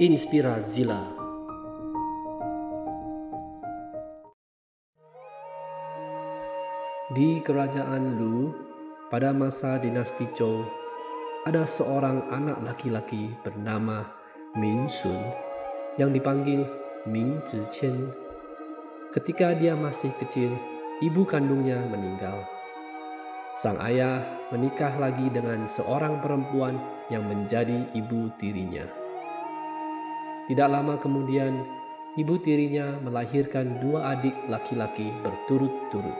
Inspirazila. Di kerajaan Lu, pada masa dinasti Zhou, ada seorang anak laki-laki bernama Ming Shun yang dipanggil Ming Ziqian. Ketika dia masih kecil, ibu kandungnya meninggal. Sang ayah menikah lagi dengan seorang perempuan yang menjadi ibu tirinya. Tidak lama kemudian, ibu tirinya melahirkan 2 adik laki-laki berturut-turut.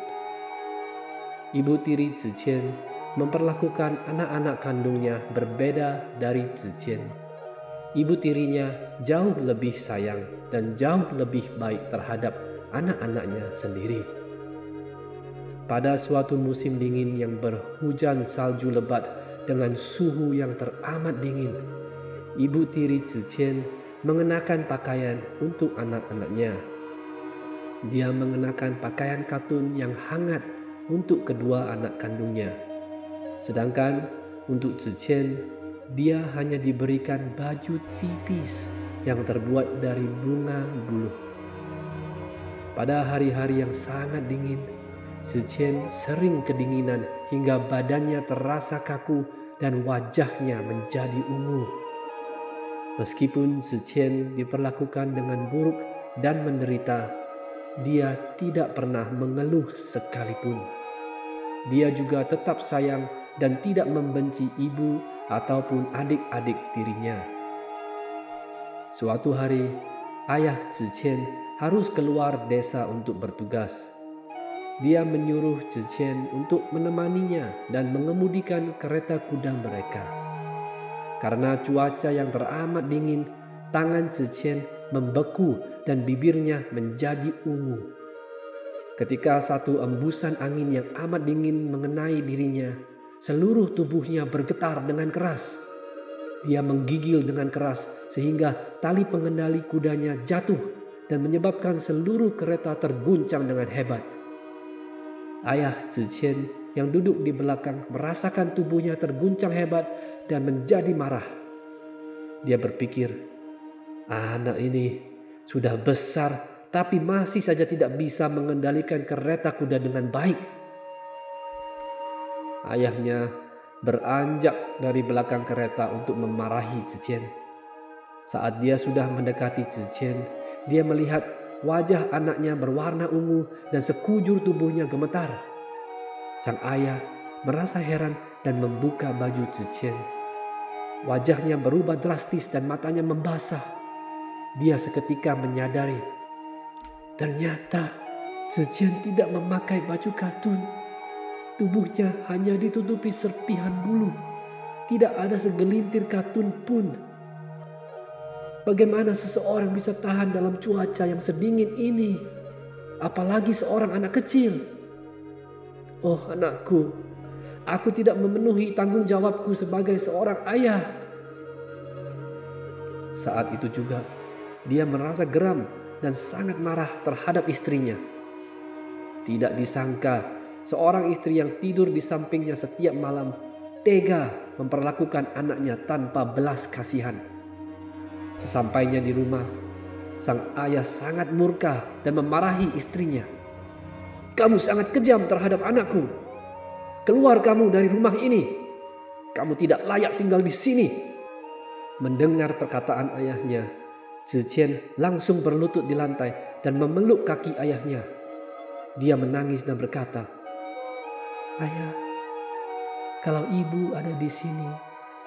Ibu tiri Ziqian memperlakukan anak-anak kandungnya berbeda dari Ziqian. Ibu tirinya jauh lebih sayang dan jauh lebih baik terhadap anak-anaknya sendiri. Pada suatu musim dingin yang berhujan salju lebat dengan suhu yang teramat dingin, ibu tiri Ziqian mengenakan pakaian untuk anak-anaknya. Dia mengenakan pakaian katun yang hangat untuk kedua anak kandungnya. Sedangkan untuk Ziqian, dia hanya diberikan baju tipis yang terbuat dari bunga buluh. Pada hari-hari yang sangat dingin, Ziqian sering kedinginan hingga badannya terasa kaku dan wajahnya menjadi ungu. Meskipun Ziqian diperlakukan dengan buruk dan menderita, dia tidak pernah mengeluh sekalipun. Dia juga tetap sayang dan tidak membenci ibu ataupun adik-adik tirinya. Suatu hari, ayah Ziqian harus keluar desa untuk bertugas. Dia menyuruh Ziqian untuk menemaninya dan mengemudikan kereta kuda mereka. Karena cuaca yang teramat dingin, tangan Ziqian membeku dan bibirnya menjadi ungu. Ketika satu embusan angin yang amat dingin mengenai dirinya, seluruh tubuhnya bergetar dengan keras. Dia menggigil dengan keras sehingga tali pengendali kudanya jatuh dan menyebabkan seluruh kereta terguncang dengan hebat. Ayah Ziqian yang duduk di belakang merasakan tubuhnya terguncang hebat dan menjadi marah. Dia berpikir, anak ini sudah besar tapi masih saja tidak bisa mengendalikan kereta kuda dengan baik. Ayahnya beranjak dari belakang kereta untuk memarahi Ziqian. Saat dia sudah mendekati Ziqian, dia melihat wajah anaknya berwarna ungu dan sekujur tubuhnya gemetar. Sang ayah merasa heran dan membuka baju Ziqian. Wajahnya berubah drastis dan matanya membasah. Dia seketika menyadari, ternyata Ziqian tidak memakai baju katun. Tubuhnya hanya ditutupi serpihan bulu. Tidak ada segelintir katun pun. Bagaimana seseorang bisa tahan dalam cuaca yang sedingin ini? Apalagi seorang anak kecil. Oh anakku, aku tidak memenuhi tanggung jawabku sebagai seorang ayah. Saat itu juga, dia merasa geram dan sangat marah terhadap istrinya. Tidak disangka, seorang istri yang tidur di sampingnya setiap malam tega memperlakukan anaknya tanpa belas kasihan. Sesampainya di rumah, sang ayah sangat murka dan memarahi istrinya. Kamu sangat kejam terhadap anakku. Keluar kamu dari rumah ini. Kamu tidak layak tinggal di sini. Mendengar perkataan ayahnya, Ziqian langsung berlutut di lantai dan memeluk kaki ayahnya. Dia menangis dan berkata, ayah, kalau ibu ada di sini,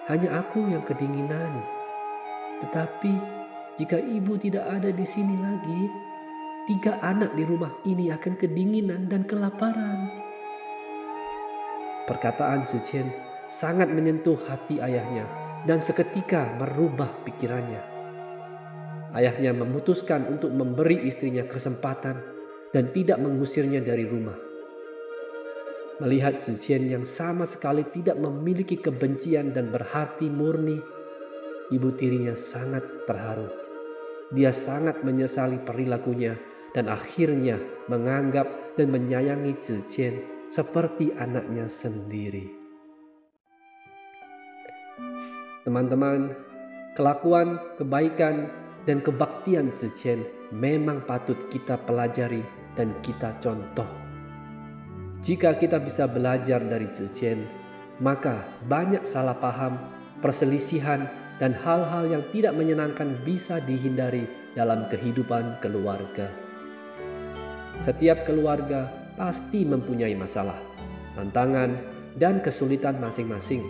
hanya aku yang kedinginan. Tetapi jika ibu tidak ada di sini lagi, 3 anak di rumah ini akan kedinginan dan kelaparan. Perkataan Ziqian sangat menyentuh hati ayahnya dan seketika merubah pikirannya. Ayahnya memutuskan untuk memberi istrinya kesempatan dan tidak mengusirnya dari rumah. Melihat Ziqian yang sama sekali tidak memiliki kebencian dan berhati murni, ibu tirinya sangat terharu. Dia sangat menyesali perilakunya dan akhirnya menganggap dan menyayangi Ziqian seperti anaknya sendiri. Teman-teman, Kelakuan, kebaikan, dan kebaktian Zichen memang patut kita pelajari dan kita contoh. Jika kita bisa belajar dari Zichen, maka banyak salah paham, perselisihan, dan hal-hal yang tidak menyenangkan bisa dihindari dalam kehidupan keluarga. Setiap keluarga pasti mempunyai masalah, tantangan, dan kesulitan masing-masing.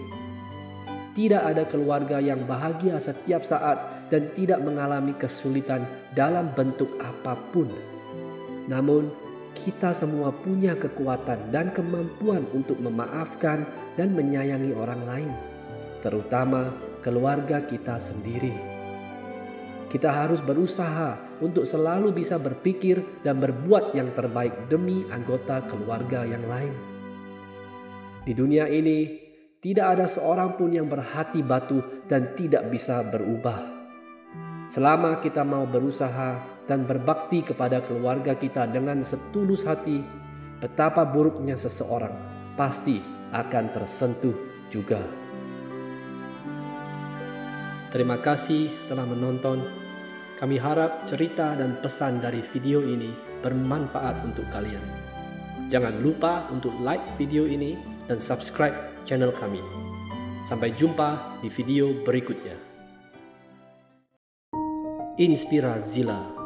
Tidak ada keluarga yang bahagia setiap saat dan tidak mengalami kesulitan dalam bentuk apapun. Namun, kita semua punya kekuatan dan kemampuan untuk memaafkan dan menyayangi orang lain, terutama keluarga kita sendiri. Kita harus berusaha untuk selalu bisa berpikir dan berbuat yang terbaik demi anggota keluarga yang lain. Di dunia ini, tidak ada seorang pun yang berhati batu dan tidak bisa berubah. Selama kita mau berusaha dan berbakti kepada keluarga kita dengan setulus hati, betapa buruknya seseorang pasti akan tersentuh juga. Terima kasih telah menonton. Kami harap cerita dan pesan dari video ini bermanfaat untuk kalian. Jangan lupa untuk like video ini dan subscribe channel kami. Sampai jumpa di video berikutnya. Inspirazila.